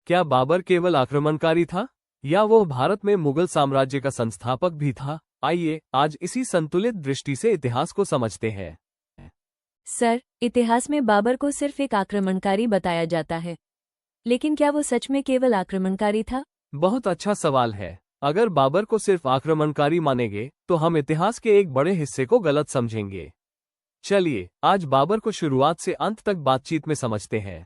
क्या बाबर केवल आक्रमणकारी था या वो भारत में मुगल साम्राज्य का संस्थापक भी था? आइए आज इसी संतुलित दृष्टि से इतिहास को समझते हैं। सर, इतिहास में बाबर को सिर्फ एक आक्रमणकारी बताया जाता है, लेकिन क्या वो सच में केवल आक्रमणकारी था? बहुत अच्छा सवाल है। अगर बाबर को सिर्फ आक्रमणकारी मानेंगे तो हम इतिहास के एक बड़े हिस्से को गलत समझेंगे। चलिए आज बाबर को शुरुआत से अंत तक बातचीत में समझते हैं।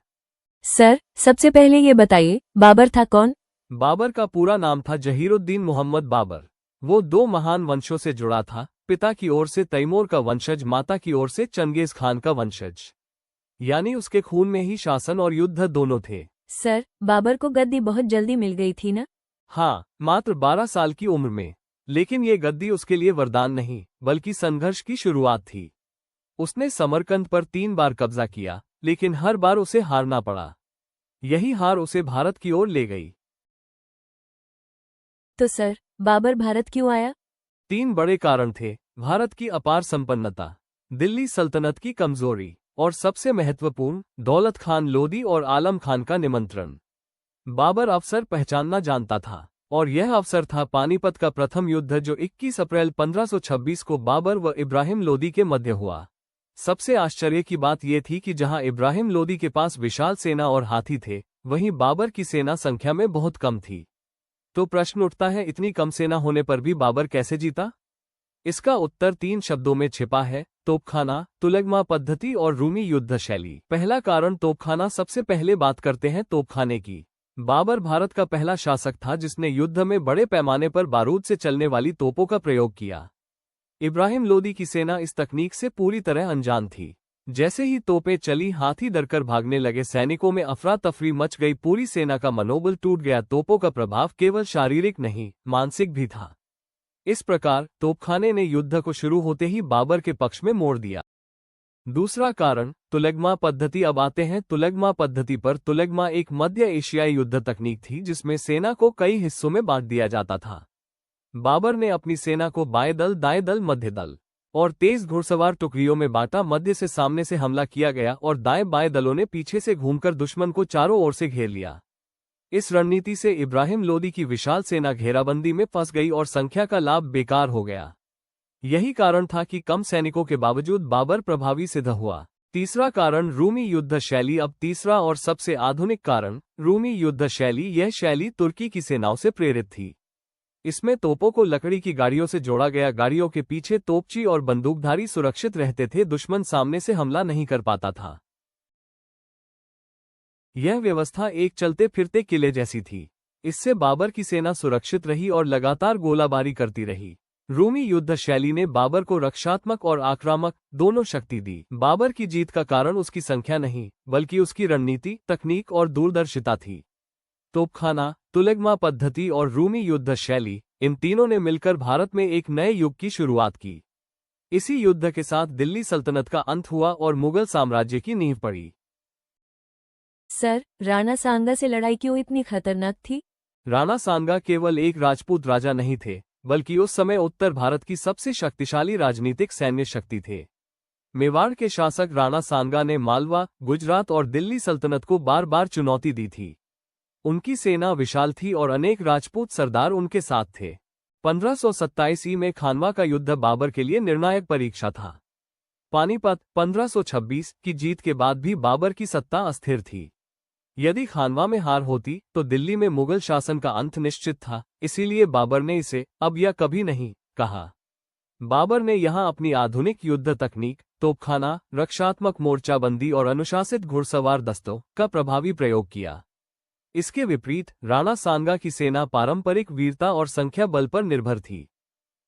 सर, सबसे पहले ये बताइए, बाबर था कौन? बाबर का पूरा नाम था जहीरुद्दीन मोहम्मद बाबर। वो दो महान वंशों से जुड़ा था, पिता की ओर से तैमूर का वंशज, माता की ओर से चंगेज खान का वंशज। यानी उसके खून में ही शासन और युद्ध दोनों थे। सर, बाबर को गद्दी बहुत जल्दी मिल गई थी ना? हाँ, मात्र 12 साल की उम्र में। लेकिन ये गद्दी उसके लिए वरदान नहीं बल्कि संघर्ष की शुरुआत थी। उसने समरकंद पर 3 बार कब्जा किया, लेकिन हर बार उसे हारना पड़ा। यही हार उसे भारत की ओर ले गई। तो सर, बाबर भारत क्यों आया? 3 बड़े कारण थे: भारत की अपार संपन्नता, दिल्ली सल्तनत की कमजोरी और सबसे महत्वपूर्ण, दौलत खान लोदी और आलम खान का निमंत्रण। बाबर अवसर पहचानना जानता था और यह अवसर था पानीपत का प्रथम युद्ध जो 21 अप्रैल 1526 को बाबर व इब्राहिम लोदी के मध्य हुआ। सबसे आश्चर्य की बात यह थी कि जहां इब्राहिम लोदी के पास विशाल सेना और हाथी थे, वहीं बाबर की सेना संख्या में बहुत कम थी। तो प्रश्न उठता है, इतनी कम सेना होने पर भी बाबर कैसे जीता? इसका उत्तर 3 शब्दों में छिपा है: तोपखाना, तुलगमा पद्धति और रूमी युद्ध शैली। पहला कारण तोपखाना। सबसे पहले बात करते हैं तोपखाने की। बाबर भारत का पहला शासक था जिसने युद्ध में बड़े पैमाने पर बारूद से चलने वाली तोपों का प्रयोग किया। इब्राहिम लोदी की सेना इस तकनीक से पूरी तरह अनजान थी। जैसे ही तोपें चली, हाथी डरकर भागने लगे, सैनिकों में अफरा तफरी मच गई, पूरी सेना का मनोबल टूट गया। तोपों का प्रभाव केवल शारीरिक नहीं, मानसिक भी था। इस प्रकार तोपखाने ने युद्ध को शुरू होते ही बाबर के पक्ष में मोड़ दिया। दूसरा कारण तुलगमा पद्धति। अब आते हैं तुलगमा पद्धति पर। तुलगमा एक मध्य एशियाई युद्ध तकनीक थी जिसमें सेना को कई हिस्सों में बांट दिया जाता था। बाबर ने अपनी सेना को बाएं दल, दाएं दल, मध्य दल और तेज घुड़सवार टुकड़ियों में बांटा। मध्य से सामने से हमला किया गया और दाएं बाएं दलों ने पीछे से घूमकर दुश्मन को चारों ओर से घेर लिया। इस रणनीति से इब्राहिम लोदी की विशाल सेना घेराबंदी में फंस गई और संख्या का लाभ बेकार हो गया। यही कारण था कि कम सैनिकों के बावजूद बाबर प्रभावी सिद्ध हुआ। तीसरा कारण रूमी युद्ध शैली। अब तीसरा और सबसे आधुनिक कारण रूमी युद्ध शैली। यह शैली तुर्की की सेनाओं से प्रेरित थी। इसमें तोपों को लकड़ी की गाड़ियों से जोड़ा गया। गाड़ियों के पीछे तोपची और बंदूकधारी सुरक्षित रहते थे, दुश्मन सामने से हमला नहीं कर पाता था। यह व्यवस्था एक चलते फिरते किले जैसी थी। इससे बाबर की सेना सुरक्षित रही और लगातार गोलाबारी करती रही। रूमी युद्ध शैली ने बाबर को रक्षात्मक और आक्रामक दोनों शक्ति दी। बाबर की जीत का कारण उसकी संख्या नहीं बल्कि उसकी रणनीति, तकनीक और दूरदर्शिता थी। तोपखाना, तुलगमा पद्धति और रूमी युद्ध शैली, इन तीनों ने मिलकर भारत में एक नए युग की शुरुआत की। इसी युद्ध के साथ दिल्ली सल्तनत का अंत हुआ और मुगल साम्राज्य की नींव पड़ी। सर, राणा सांगा से लड़ाई क्यों इतनी खतरनाक थी? राणा सांगा केवल एक राजपूत राजा नहीं थे, बल्कि उस समय उत्तर भारत की सबसे शक्तिशाली राजनीतिक सैन्य शक्ति थे। मेवाड़ के शासक राणा सांगा ने मालवा, गुजरात और दिल्ली सल्तनत को बार बार चुनौती दी थी। उनकी सेना विशाल थी और अनेक राजपूत सरदार उनके साथ थे। 1527 में खानवा का युद्ध बाबर के लिए निर्णायक परीक्षा था। पानीपत 1526 की जीत के बाद भी बाबर की सत्ता अस्थिर थी। यदि खानवा में हार होती तो दिल्ली में मुगल शासन का अंत निश्चित था। इसीलिए बाबर ने इसे अब या कभी नहीं कहा। बाबर ने यहां अपनी आधुनिक युद्ध तकनीक, तोपखाना, रक्षात्मक मोर्चाबंदी और अनुशासित घुड़सवार दस्तों का प्रभावी प्रयोग किया। इसके विपरीत राणा सांगा की सेना पारंपरिक वीरता और संख्या बल पर निर्भर थी।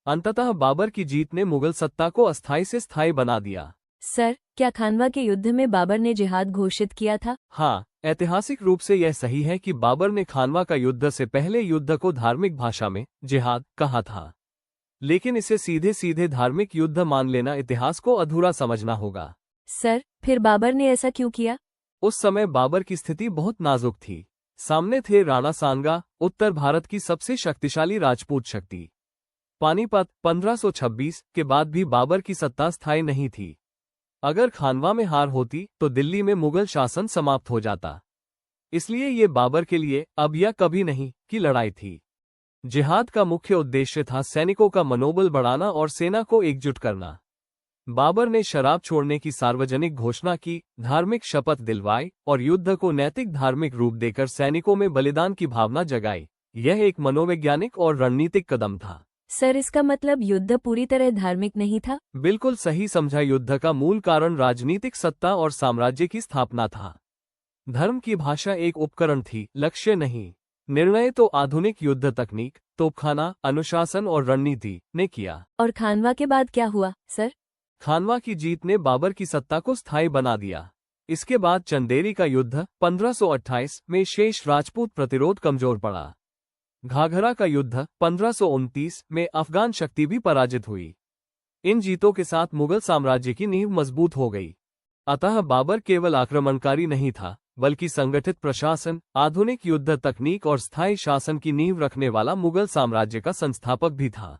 अंततः बाबर की जीत ने मुगल सत्ता को अस्थायी से स्थायी बना दिया। सर, क्या खानवा के युद्ध में बाबर ने जिहाद घोषित किया था? हाँ, ऐतिहासिक रूप से यह सही है कि बाबर ने खानवा का युद्ध से पहले युद्ध को धार्मिक भाषा में जिहाद कहा था। लेकिन इसे सीधे सीधे धार्मिक युद्ध मान लेना इतिहास को अधूरा समझना होगा। सर, फिर बाबर ने ऐसा क्यों किया? उस समय बाबर की स्थिति बहुत नाजुक थी। सामने थे राणा सांगा, उत्तर भारत की सबसे शक्तिशाली राजपूत शक्ति। पानीपत 1526 के बाद भी बाबर की सत्ता स्थायी नहीं थी। अगर खानवा में हार होती तो दिल्ली में मुगल शासन समाप्त हो जाता। इसलिए ये बाबर के लिए अब या कभी नहीं की लड़ाई थी। जिहाद का मुख्य उद्देश्य था सैनिकों का मनोबल बढ़ाना और सेना को एकजुट करना। बाबर ने शराब छोड़ने की सार्वजनिक घोषणा की, धार्मिक शपथ दिलवाई और युद्ध को नैतिक धार्मिक रूप देकर सैनिकों में बलिदान की भावना जगाई। यह एक मनोवैज्ञानिक और रणनीतिक कदम था। सर, इसका मतलब युद्ध पूरी तरह धार्मिक नहीं था? बिल्कुल सही समझा। युद्ध का मूल कारण राजनीतिक सत्ता और साम्राज्य की स्थापना था। धर्म की भाषा एक उपकरण थी, लक्ष्य नहीं। निर्णय तो आधुनिक युद्ध तकनीक, तोपखाना, अनुशासन और रणनीति ने किया। और खानवा के बाद क्या हुआ, सर? खानवा की जीत ने बाबर की सत्ता को स्थायी बना दिया। इसके बाद चंदेरी का युद्ध 1528 में शेष राजपूत प्रतिरोध कमजोर पड़ा। घाघरा का युद्ध 1529 में अफगान शक्ति भी पराजित हुई। इन जीतों के साथ मुगल साम्राज्य की नींव मजबूत हो गई। अतः बाबर केवल आक्रमणकारी नहीं था, बल्कि संगठित प्रशासन, आधुनिक युद्ध तकनीक और स्थायी शासन की नींव रखने वाला मुगल साम्राज्य का संस्थापक भी था।